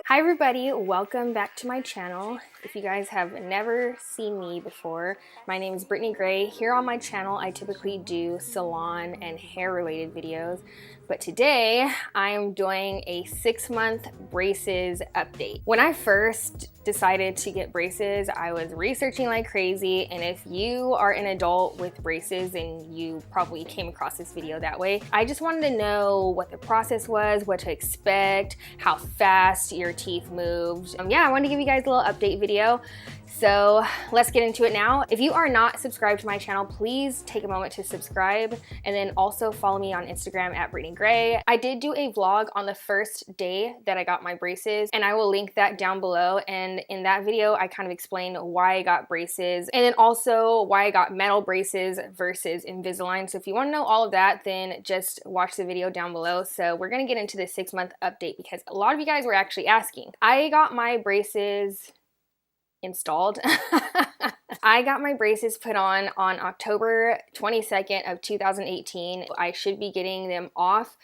Hi everybody, welcome back to my channel. If you guys have never seen me before, my name is Brittney Gray. Here on my channel I typically do salon and hair related videos, but today I am doing a 6-month braces update. When I first decided to get braces, I was researching like crazy, and if you are an adult with braces, then you probably came across this video that way. I just wanted to know what the process was, what to expect, how fast your teeth moved. Yeah, I wanted to give you guys a little update video. So let's get into it now. If you are not subscribed to my channel, please take a moment to subscribe, and then also follow me on Instagram at Brittney Gray. I did do a vlog on the first day that I got my braces, and I will link that down below. And in that video, I kind of explained why I got braces, and then also why I got metal braces versus Invisalign. So if you want to know all of that, then just watch the video down below. So we're gonna get into the 6-month update because a lot of you guys were actually asking. I got my braces installed. I got my braces put on October 22nd of 2018. I should be getting them off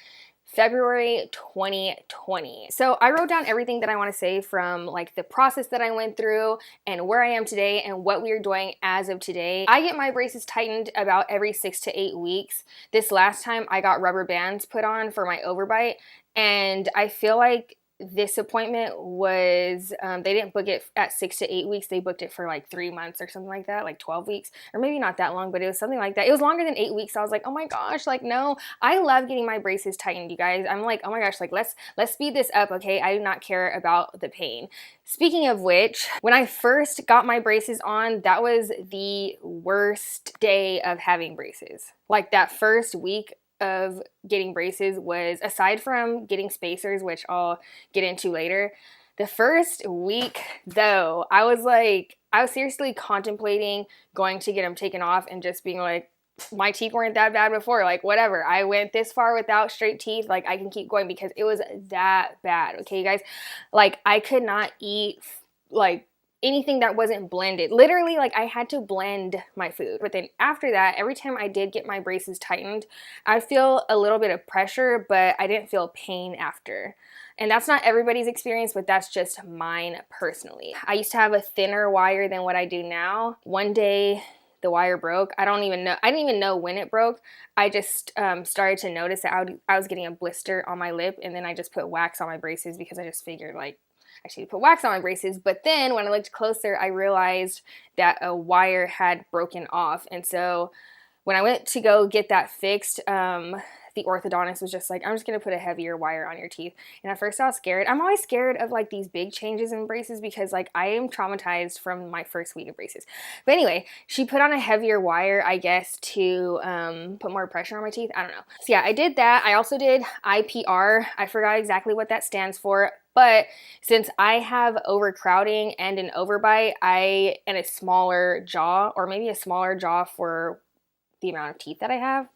February 2020. So I wrote down everything that I want to say from like the process that I went through and where I am today and what we are doing as of today. I get my braces tightened about every 6 to 8 weeks. This last time I got rubber bands put on for my overbite, and I feel like this appointment was, they didn't book it at 6 to 8 weeks. They booked it for like 3 months or something like that, like 12 weeks, or maybe not that long, but it was something like that. It was longer than 8 weeks. So I was like, oh my gosh, like, no, I love getting my braces tightened, you guys. I'm like, oh my gosh, like, let's speed this up, okay? I do not care about the pain. Speaking of which, when I first got my braces on, that was the worst day of having braces. Like that first week of getting braces was, aside from getting spacers, which I'll get into later, the first week though, I was seriously contemplating going to get them taken off and just being like, my teeth weren't that bad before, like whatever, I went this far without straight teeth, like I can keep going, because it was that bad. Okay, you guys, like I could not eat like anything that wasn't blended. Literally, like I had to blend my food. But then after that, every time I did get my braces tightened, I'd feel a little bit of pressure, but I didn't feel pain after. And that's not everybody's experience, but that's just mine personally. I used to have a thinner wire than what I do now. One day the wire broke. I didn't even know when it broke. I just started to notice that I was getting a blister on my lip, and then I just put wax on my braces because I just figured like I should put wax on my braces. But then when I looked closer, I realized that a wire had broken off. And so when I went to go get that fixed, the orthodontist was just like, I'm just gonna put a heavier wire on your teeth. And at first I was scared. I'm always scared of like these big changes in braces because like I am traumatized from my first week of braces. But anyway, she put on a heavier wire, I guess, to put more pressure on my teeth. I don't know. So yeah, I did that. I also did IPR. I forgot exactly what that stands for. But since I have overcrowding and an overbite, and a smaller jaw, or maybe a smaller jaw for the amount of teeth that I have,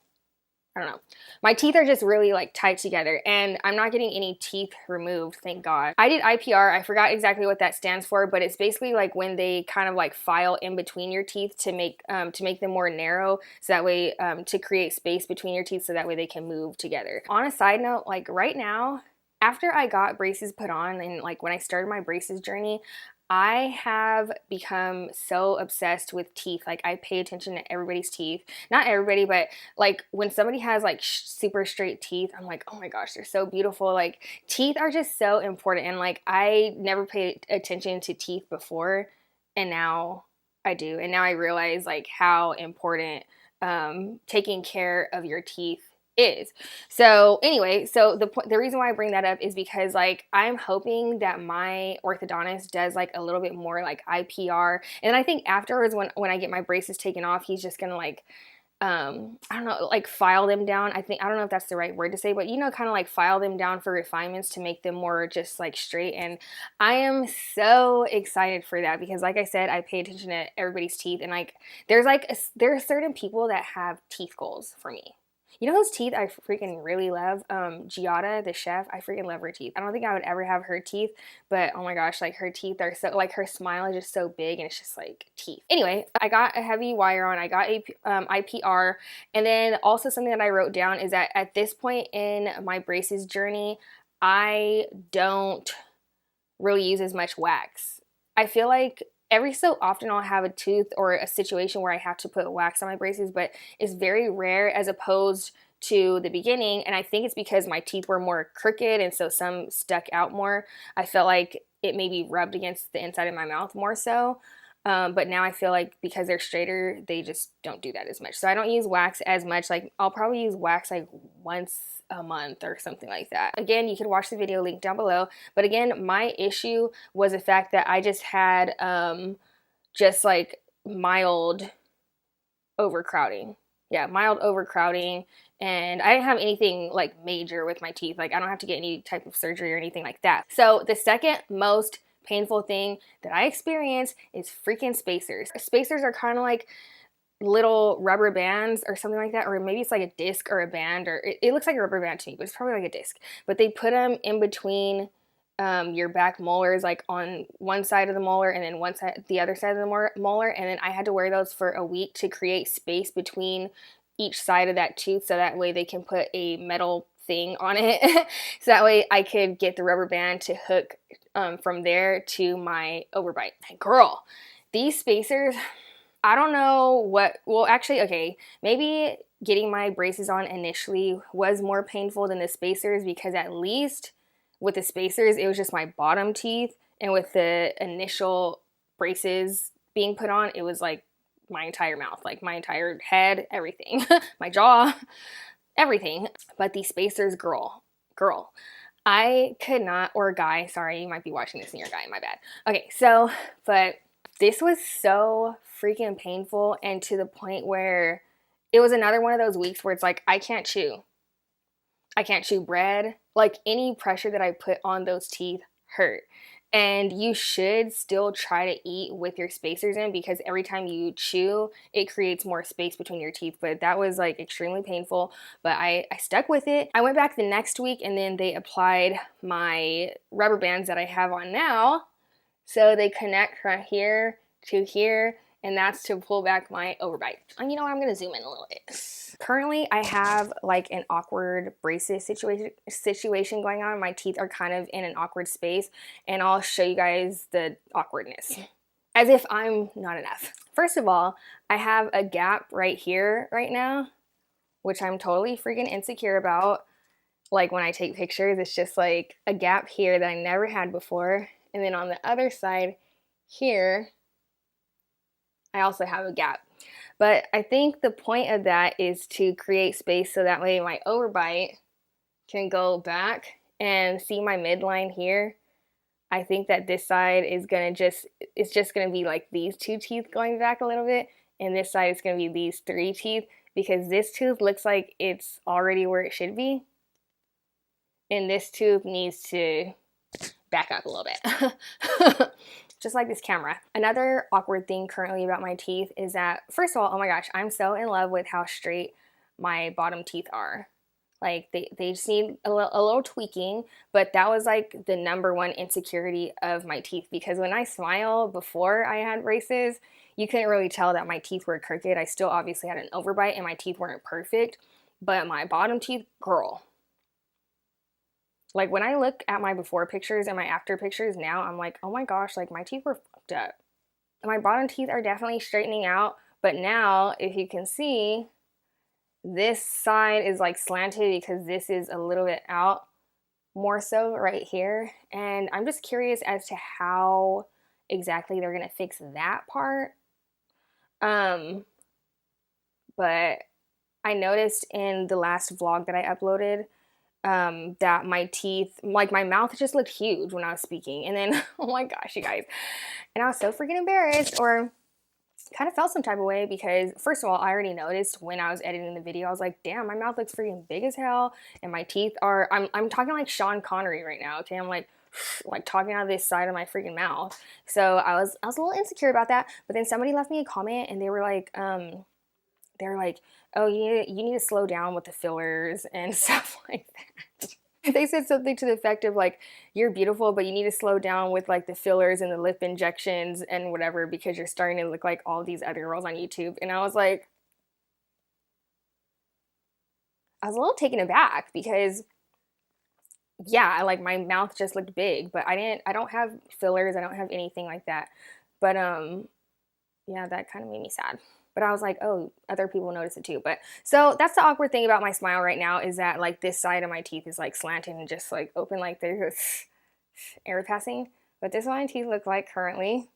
I don't know. My teeth are just really like tight together, and I'm not getting any teeth removed, thank God. I did IPR. I forgot exactly what that stands for, but it's basically like when they kind of like file in between your teeth to make them more narrow, so that way to create space between your teeth so that way they can move together. On a side note, like right now, after I got braces put on and like when I started my braces journey, I have become so obsessed with teeth. Like I pay attention to everybody's teeth. Not everybody, but like when somebody has like super straight teeth, I'm like, oh my gosh, they're so beautiful. Like teeth are just so important. And like I never paid attention to teeth before, and now I do. And now I realize like how important taking care of your teeth is. So anyway, so the reason why I bring that up is because like I'm hoping that my orthodontist does like a little bit more like IPR, and I think afterwards when I get my braces taken off, he's just gonna like I don't know, like file them down. I don't know if that's the right word to say, but you know, kind of like file them down for refinements to make them more just like straight. And I am so excited for that because like I said, I pay attention to everybody's teeth, and like there are certain people that have teeth goals for me. You know those teeth I freaking really love? Giada, the chef, I freaking love her teeth. I don't think I would ever have her teeth, but oh my gosh, like her teeth are so, like her smile is just so big and it's just like teeth. Anyway, I got a heavy wire on, I got a IPR, and then also something that I wrote down is that at this point in my braces journey, I don't really use as much wax. I feel like every so often I'll have a tooth or a situation where I have to put wax on my braces, but it's very rare as opposed to the beginning. And I think it's because my teeth were more crooked and so some stuck out more. I felt like it maybe rubbed against the inside of my mouth more so. But now I feel like because they're straighter, they just don't do that as much. So I don't use wax as much. Like I'll probably use wax like once a month or something like that. Again, you can watch the video link down below. But again, my issue was the fact that I just had just like mild overcrowding. Yeah, mild overcrowding. And I didn't have anything like major with my teeth. Like I don't have to get any type of surgery or anything like that. So the second most painful thing that I experience is freaking spacers. Spacers are kind of like little rubber bands or something like that, or maybe it's like a disc or a band, or it looks like a rubber band to me, but it's probably like a disc. But they put them in between your back molars, like on one side of the molar and then one side, the other side of the molar, and then I had to wear those for a week to create space between each side of that tooth, so that way they can put a metal thing on it, so that way I could get the rubber band to hook from there to my overbite. Girl, these spacers, I don't know what, well actually, okay, maybe getting my braces on initially was more painful than the spacers, because at least with the spacers, it was just my bottom teeth, and with the initial braces being put on, it was like my entire mouth, like my entire head, everything, my jaw, everything. But these spacers, girl, I could not, or guy, sorry, you might be watching this and you're a guy, my bad. Okay, so, but this was so freaking painful, and to the point where it was another one of those weeks where it's like, I can't chew. I can't chew bread. Like any pressure that I put on those teeth hurt. And you should still try to eat with your spacers in, because every time you chew, it creates more space between your teeth. But that was like extremely painful, but I stuck with it. I went back the next week, and then they applied my rubber bands that I have on now. So they connect from here to here, and that's to pull back my overbite. And you know what, I'm gonna zoom in a little bit. Currently, I have like an awkward braces situation going on. My teeth are kind of in an awkward space, and I'll show you guys the awkwardness. As if I'm not enough. First of all, I have a gap right here right now, which I'm totally freaking insecure about. Like when I take pictures, it's just like a gap here that I never had before. And then on the other side here, I also have a gap. But I think the point of that is to create space so that way my overbite can go back and see my midline here. I think that this side is gonna it's just gonna be like these two teeth going back a little bit, and this side is gonna be these three teeth, because this tooth looks like it's already where it should be, and this tooth needs to back up a little bit. Just like this camera. Another awkward thing currently about my teeth is that, first of all, oh my gosh, I'm so in love with how straight my bottom teeth are. Like they just need a little tweaking, but that was like the #1 insecurity of my teeth, because when I smile before I had braces, you couldn't really tell that my teeth were crooked. I still obviously had an overbite and my teeth weren't perfect, but my bottom teeth, girl. Like when I look at my before pictures and my after pictures now, I'm like, oh my gosh, like my teeth were fucked up. My bottom teeth are definitely straightening out, but now if you can see, this side is like slanted because this is a little bit out more so right here. And I'm just curious as to how exactly they're gonna fix that part. But I noticed in the last vlog that I uploaded, that my teeth, like my mouth just looked huge when I was speaking, and then oh my gosh, you guys, and I was so freaking embarrassed, or kind of felt some type of way, because first of all, I already noticed when I was editing the video, I was like, damn, my mouth looks freaking big as hell, and my teeth are, I'm talking like Sean Connery right now, okay? I'm like talking out of this side of my freaking mouth. So I was a little insecure about that, but then somebody left me a comment, and they were like, they're like, oh, you need to slow down with the fillers and stuff like that. They said something to the effect of like, you're beautiful, but you need to slow down with like the fillers and the lip injections and whatever, because you're starting to look like all these other girls on YouTube. And I was like, I was a little taken aback because yeah, like my mouth just looked big, but I don't have fillers, I don't have anything like that. But yeah, that kind of made me sad. But I was like, oh, other people notice it too. But so that's the awkward thing about my smile right now, is that like this side of my teeth is like slanted and just like open, like there's this air passing. But this is what my teeth look like currently.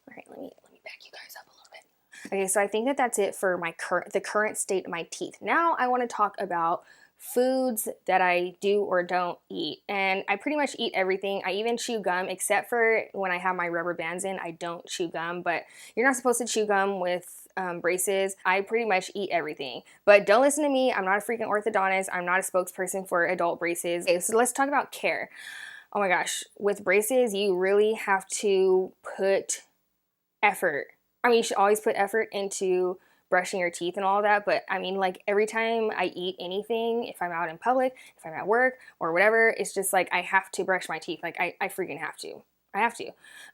All right, let me back you guys up a little bit. Okay, so I think that that's it for my the current state of my teeth. Now I want to talk about foods that I do or don't eat. And I pretty much eat everything. I even chew gum, except for when I have my rubber bands in, I don't chew gum, but you're not supposed to chew gum with braces. I pretty much eat everything, but don't listen to me. I'm not a freaking orthodontist. I'm not a spokesperson for adult braces. Okay, so let's talk about care. Oh my gosh, with braces, you really have to put effort. I mean, you should always put effort into brushing your teeth and all that, but I mean, like every time I eat anything, if I'm out in public, if I'm at work or whatever, it's just like I have to brush my teeth. Like I freaking have to. I have to.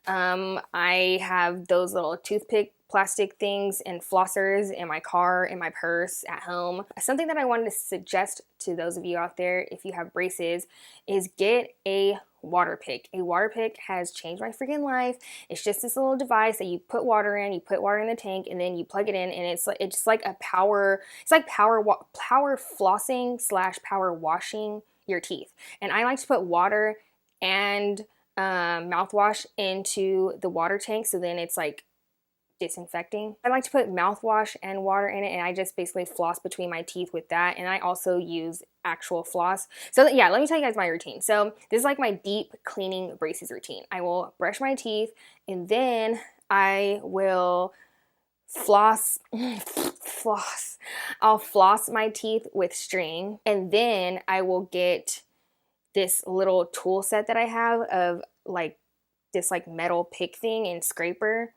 I have those little toothpick plastic things and flossers in my car, in my purse, at home. Something that I wanted to suggest to those of you out there, if you have braces, is get a WATERPIK. A WATERPIK has changed my freaking life. It's just this little device that you put water in, you put water in the tank, and then you plug it in, and it's just like a power, it's like power flossing slash power washing your teeth. And I like to put water and mouthwash into the water tank, so then it's like disinfecting. I like to put mouthwash and water in it, and I just basically floss between my teeth with that, and I also use actual floss. So yeah, let me tell you guys my routine. So this is like my deep cleaning braces routine. I will brush my teeth, and then I will floss. I'll floss my teeth with string, and then I will get this little tool set that I have of like this like metal pick thing and scraper,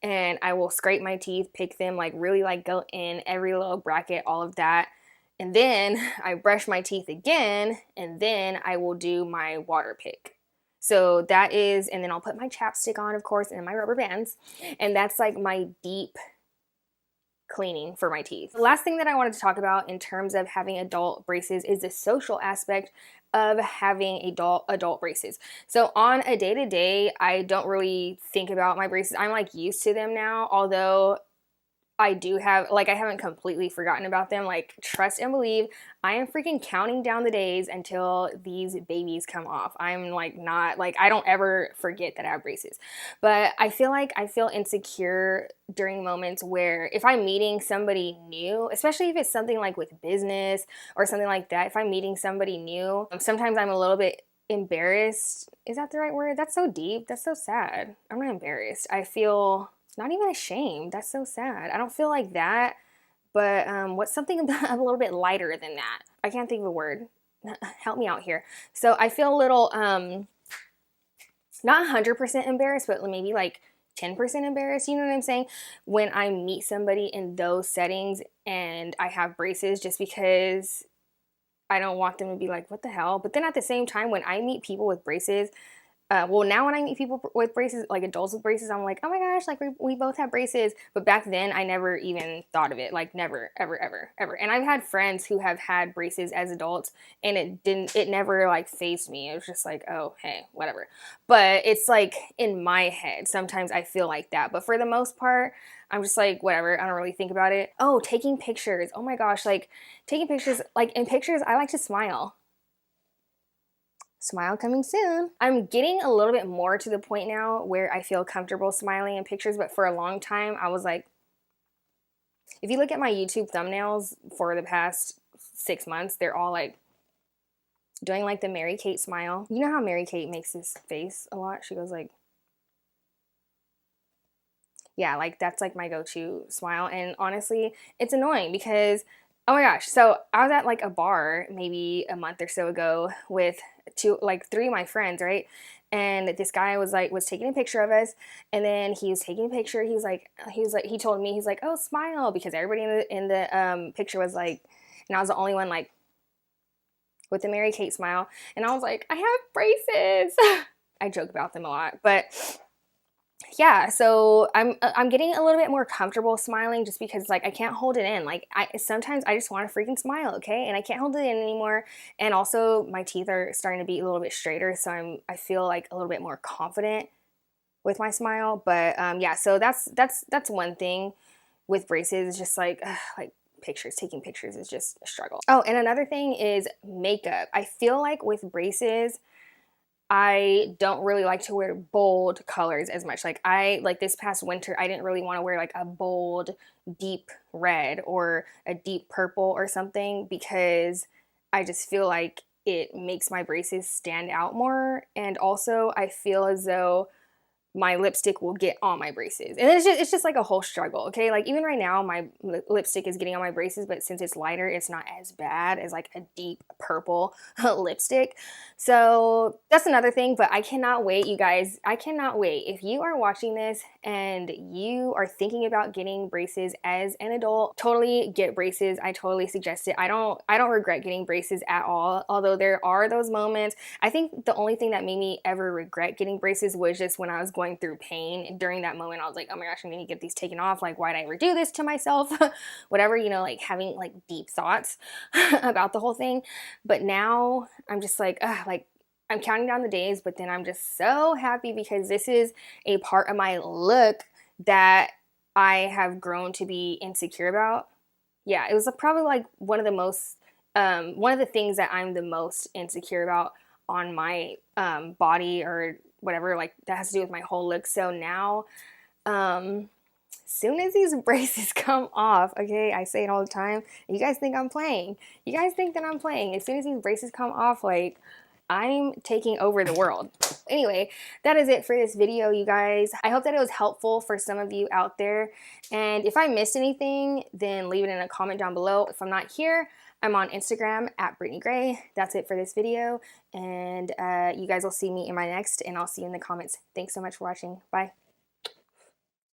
and I will scrape my teeth, pick them, like really like go in every little bracket, all of that. And then I brush my teeth again, and then I will do my WATERPIK. So that is, and then I'll put my chapstick on, of course, and my rubber bands. And that's like my deep cleaning for my teeth. The last thing that I wanted to talk about in terms of having adult braces is the social aspect of having adult braces. So on a day-to-day, I don't really think about my braces. I'm like used to them now, although I do have, like, I haven't completely forgotten about them. Like, trust and believe, I am freaking counting down the days until these babies come off. I'm like not, like, I don't ever forget that I have braces. But I feel like I feel insecure during moments where if I'm meeting somebody new, especially if it's something like with business or something like that, if I'm meeting somebody new, sometimes I'm a little bit embarrassed. Is that the right word? That's so deep. That's so sad. I'm not embarrassed. I feel not even ashamed. That's so sad. I don't feel like that, but what's something a little bit lighter than that? I can't think of a word. Help me out here. So I feel a little, not 100% embarrassed, but maybe like 10% embarrassed, you know what I'm saying? When I meet somebody in those settings and I have braces, just because I don't want them to be like, what the hell? But then at the same time, when I meet people with braces, well, now when I meet people with braces, like adults with braces, I'm like, oh my gosh, like we both have braces. But back then, I never even thought of it. Like never, ever, ever, ever. And I've had friends who have had braces as adults, and it never like fazed me. It was just like, oh, hey, whatever. But it's like in my head, sometimes I feel like that. But for the most part, I'm just like, whatever, I don't really think about it. Oh, taking pictures. Oh my gosh, like taking pictures, like in pictures, I like to smile. Smile coming soon. I'm getting a little bit more to the point now where I feel comfortable smiling in pictures, but for a long time I was like, if you look at my YouTube thumbnails for the past 6 months, they're all like doing like the Mary Kate smile. You know how Mary Kate makes this face a lot? She goes like, yeah, like that's like my go-to smile. And honestly, it's annoying because, oh my gosh, so I was at like a bar maybe a month or so ago with three of my friends, right? and this guy was taking a picture of us, and then he was taking a picture. He told me, he's like, oh, smile, because everybody in the picture was like, and I was the only one like with the Mary Kate smile, and I was like, I have braces. I joke about them a lot, but yeah, so I'm getting a little bit more comfortable smiling, just because like I can't hold it in. Like sometimes I just want to freaking smile, okay? And I can't hold it in anymore. And also my teeth are starting to be a little bit straighter, so I feel like a little bit more confident with my smile. But yeah, so that's one thing with braces. It's just like taking pictures is just a struggle. Oh, and another thing is makeup. I feel like with braces, I don't really like to wear bold colors as much. Like this past winter, I didn't really want to wear like a bold, deep red or a deep purple or something, because I just feel like it makes my braces stand out more. And also I feel as though my lipstick will get on my braces, and it's just like a whole struggle. Okay, like even right now my lipstick is getting on my braces, but since it's lighter, it's not as bad as like a deep purple lipstick. So that's another thing. But I cannot wait, you guys. I cannot wait. If you are watching this and you are thinking about getting braces as an adult, totally get braces. I totally suggest it. I don't regret getting braces at all, although there are those moments. I think the only thing that made me ever regret getting braces was just when I was going through pain. During that moment, I was like, oh my gosh, I need to get these taken off. Like, why'd I ever do this to myself? Whatever, you know, like having like deep thoughts about the whole thing. But now I'm just like, I'm counting down the days, but then I'm just so happy, because this is a part of my look that I have grown to be insecure about. Yeah, it was probably like one of the things that I'm the most insecure about on my body or whatever, like that has to do with my whole look. So now, soon as these braces come off, okay, I say it all the time, you guys think I'm playing. You guys think that I'm playing. As soon as these braces come off, like, I'm taking over the world. Anyway, that is it for this video, you guys. I hope that it was helpful for some of you out there. And if I missed anything, then leave it in a comment down below. If I'm not here, I'm on Instagram at Brittney Gray. That's it for this video. And you guys will see me in my next, and I'll see you in the comments. Thanks so much for watching. Bye.